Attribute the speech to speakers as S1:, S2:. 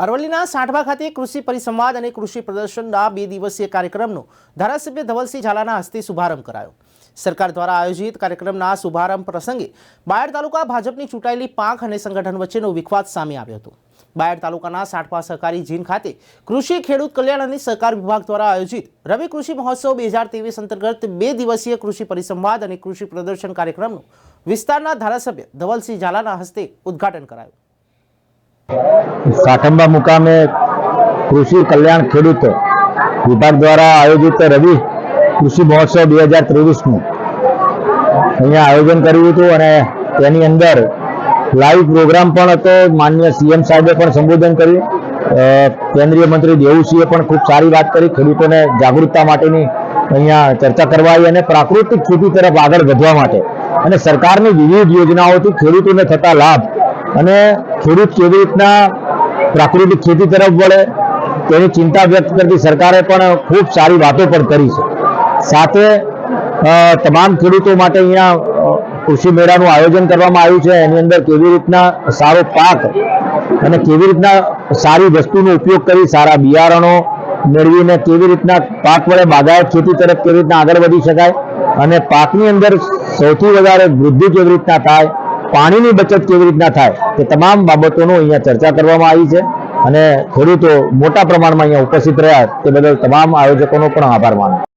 S1: અરવલ્લીના સાંઠવા ખાતે કૃષિ પરિસંવાદ અને કૃષિ પ્રદર્શનના 2 દિવસીય કાર્યક્રમનો ધારાસભ્ય ધવલસિંહ ઝાલાના હસ્તે શુભારંભ કરાયો। સરકાર દ્વારા આયોજિત કાર્યક્રમના શુભારંભ પ્રસંગે બાયડ તાલુકા ભાજપની ચૂંટાયેલી પાંખ અને સંગઠન વચ્ચેનો વિખવાદ સામે આવ્યો હતો। બાયડ તાલુકાના સાંઠવા સહકારી જીન ખાતે કૃષિ ખેડૂત કલ્યાણ અને સહકાર વિભાગ દ્વારા આયોજિત રવિ કૃષિ મહોત્સવ 2023 અંતર્ગત 2 દિવસીય કૃષિ પરિસંવાદ અને કૃષિ પ્રદર્શન કાર્યક્રમનું વિસ્તારના ધારાસભ્ય ધવલસિંહ ઝાલાના હસ્તે ઉદ્ઘાટન કરાયું।
S2: साठंबा मुकामे कृषि कल्याण खेडूत विभाग द्वारा आयोजित रवि कृषि महोत्सव 2023 अहींया आयोजन कर्युं हतुं अने तेनी अंदर लाइव प्रोग्राम पण हतो। माननीय सीएम साहेबे पण संबोधन कर्युं। केंद्रीय मंत्री देवुसिंहे पण खूब सारी बात करी। खेडूतोने जागृतता माटेनी अहींया चर्चा करवाई अने प्राकृतिक खेती तरफ आगळ वधवा माटे अने सरकारनी विविध योजनाओथी खेडूतोने थता लाभ અને ખેડૂત કેવી રીતના પ્રાકૃતિક ખેતી તરફ વળે તેની ચિંતા વ્યક્ત કરતી સરકારે પણ ખૂબ સારી વાતો પણ કરી છે। સાથે તમામ ખેડૂતો માટે અહીંયા કૃષિ મેળાનું આયોજન કરવામાં આવ્યું છે। એની અંદર કેવી રીતના સારો પાક અને કેવી રીતના સારી વસ્તુનો ઉપયોગ કરી સારા બિયારણો મેળવીને કેવી રીતના પાક વડે બાગાયત ખેતી તરફ કેવી રીતના આગળ વધી શકાય અને પાકની અંદર સૌથી વધારે વૃદ્ધિ કેવી રીતના થાય, પાણીની બચત કેવી રીતના થાય તે તમામ બાબતોનો અહીંયા ચર્ચા કરવામાં આવી છે અને ખેડૂતો મોટા પ્રમાણમાં અહીંયા ઉપસ્થિત રહ્યા તે બદલ તમામ આયોજકોનો પણ આભાર માનું।